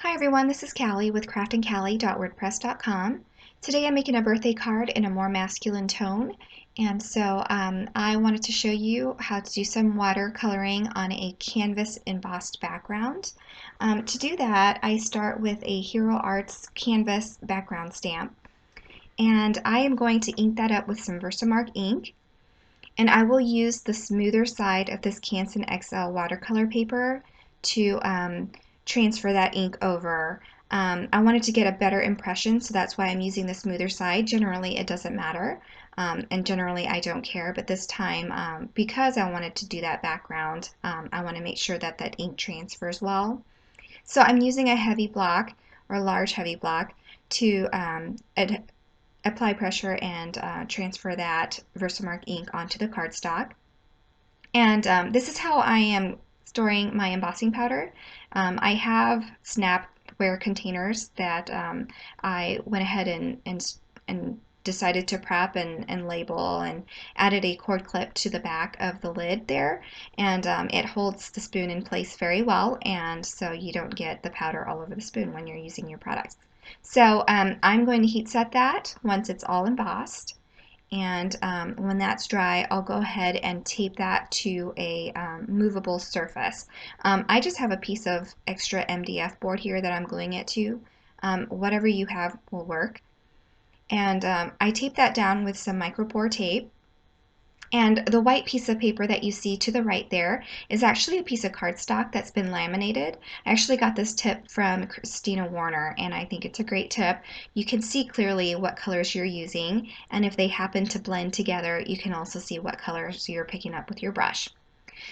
Hi everyone, this is Callie with craftingcallie.wordpress.com. Today I'm making a birthday card in a more masculine tone, and so I wanted to show you how to do some watercoloring on a canvas embossed background. To do that, I start with a Hero Arts canvas background stamp, and I am going to ink that up with some Versamark ink, and I will use the smoother side of this Canson XL watercolor paper to transfer that ink over. I wanted to get a better impression, so that's why I'm using the smoother side. Generally, it doesn't matter, and generally I don't care, but this time, because I wanted to do that background, I want to make sure that that ink transfers well. So I'm using a heavy block, or a large heavy block, to apply pressure and transfer that Versamark ink onto the cardstock. And this is how I am storing my embossing powder. I have Snapware containers that I went ahead and decided to prep and label, and added a cord clip to the back of the lid there, and it holds the spoon in place very well, and so you don't get the powder all over the spoon when you're using your products. So I'm going to heat set that once it's all embossed. And when that's dry, I'll go ahead and tape that to a movable surface. I just have a piece of extra MDF board here that I'm gluing it to. Whatever you have will work. And I tape that down with some micropore tape. And the white piece of paper that you see to the right there is actually a piece of cardstock that's been laminated. I actually got this tip from Christina Warner, and I think it's a great tip. You can see clearly what colors you're using, and if they happen to blend together, you can also see what colors you're picking up with your brush.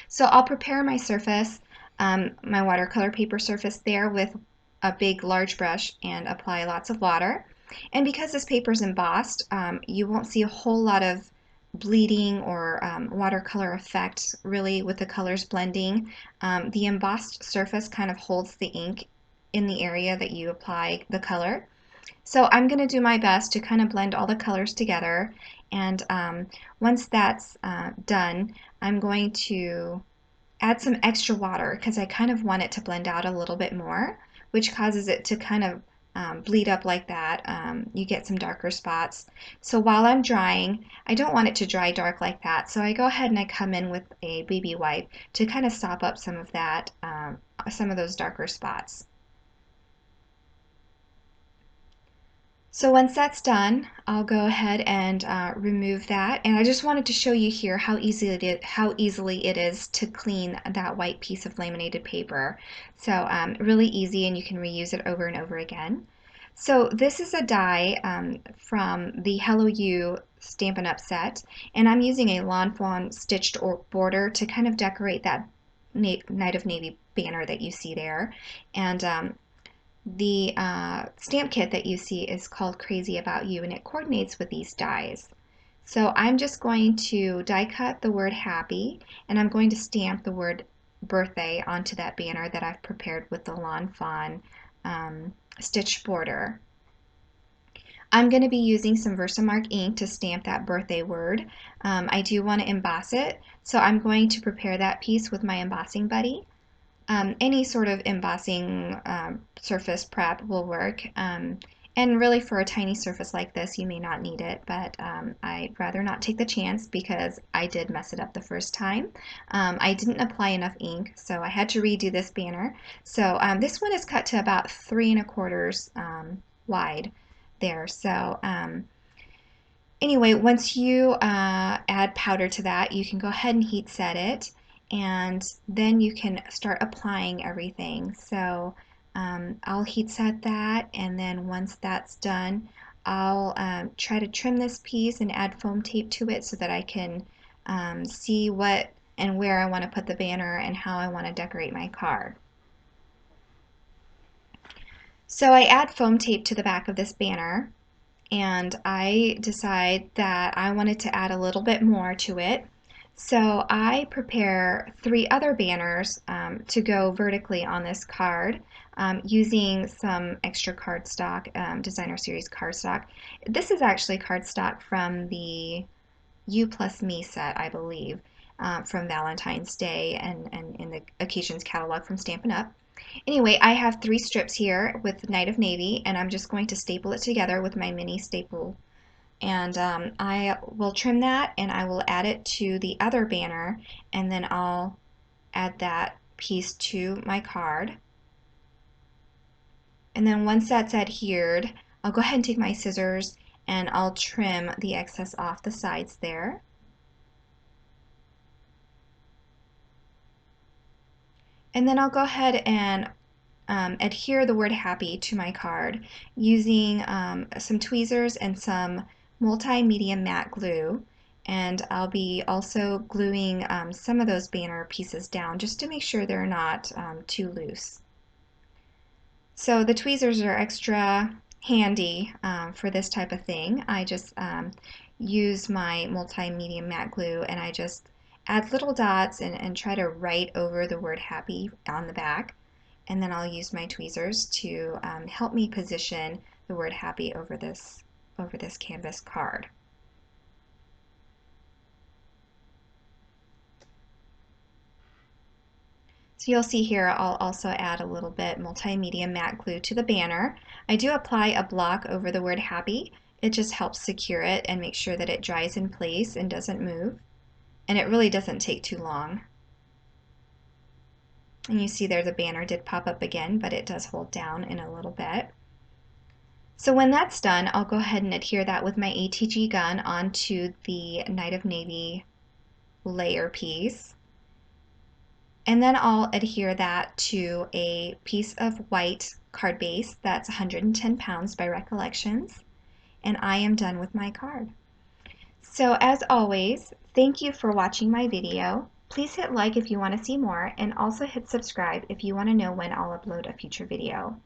So I'll prepare my surface, my watercolor paper surface there, with a big large brush and apply lots of water. And because this paper is embossed, you won't see a whole lot of bleeding or watercolor effect really with the colors blending. The embossed surface kind of holds the ink in the area that you apply the color. So I'm going to do my best to kind of blend all the colors together, and once that's done, I'm going to add some extra water because I kind of want it to blend out a little bit more, which causes it to kind of bleed up like that. You get some darker spots. So while I'm drying, I don't want it to dry dark like that, so I go ahead and I come in with a baby wipe to kind of sop up some of that, some of those darker spots. So once that's done, I'll go ahead and remove that. And I just wanted to show you here how easily it is to clean that white piece of laminated paper. So really easy, and you can reuse it over and over again. So this is a die from the Hello You Stampin' Up set, and I'm using a Lawn Fawn stitched border to kind of decorate that Night of Navy banner that you see there. And the stamp kit that you see is called Crazy About You, and it coordinates with these dies. So I'm just going to die cut the word happy, and I'm going to stamp the word birthday onto that banner that I've prepared with the Lawn Fawn stitch border. I'm going to be using some Versamark ink to stamp that birthday word. I do want to emboss it, so I'm going to prepare that piece with my embossing buddy. Any sort of embossing surface prep will work. And really, for a tiny surface like this, you may not need it, but I'd rather not take the chance because I did mess it up the first time. I didn't apply enough ink, so I had to redo this banner. So this one is cut to about 3 1/4 wide there. So anyway, once you add powder to that, you can go ahead and heat set it, and then you can start applying everything. So I'll heat set that, and then once that's done, I'll try to trim this piece and add foam tape to it so that I can see what and where I want to put the banner and how I want to decorate my card. So I add foam tape to the back of this banner, and I decide that I wanted to add a little bit more to it. So I prepare 3 other banners to go vertically on this card using some extra cardstock, Designer Series cardstock. This is actually cardstock from the You Plus Me set, I believe, from Valentine's Day and in the Occasions catalog from Stampin' Up. Anyway, I have 3 strips here with Night of Navy, and I'm just going to staple it together with my mini staple. And I will trim that, and I will add it to the other banner, and then I'll add that piece to my card. And then once that's adhered, I'll go ahead and take my scissors and I'll trim the excess off the sides there. And then I'll go ahead and adhere the word happy to my card using some tweezers and some multi-medium matte glue. And I'll be also gluing some of those banner pieces down just to make sure they're not too loose. So the tweezers are extra handy for this type of thing. I just use my multi-medium matte glue and I just add little dots and try to write over the word happy on the back. And then I'll use my tweezers to help me position the word happy over this canvas card. So you'll see here I'll also add a little bit multimedia matte glue to the banner. I do apply a block over the word happy. It just helps secure it and make sure that it dries in place and doesn't move. And it really doesn't take too long. And you see there the banner did pop up again, but it does hold down in a little bit. So when that's done, I'll go ahead and adhere that with my ATG gun onto the Night of Navy layer piece. And then I'll adhere that to a piece of white card base that's 110 pounds by Recollections. And I am done with my card. So as always, thank you for watching my video. Please hit like if you want to see more, and also hit subscribe if you want to know when I'll upload a future video.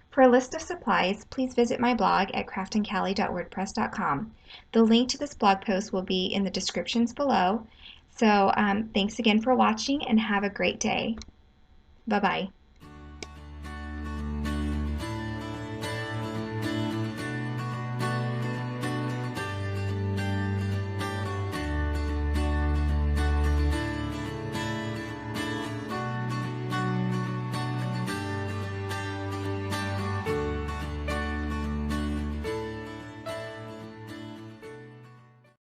For a list of supplies, please visit my blog at craftingcali.wordpress.com. The link to this blog post will be in the descriptions below. So thanks again for watching and have a great day. Bye-bye.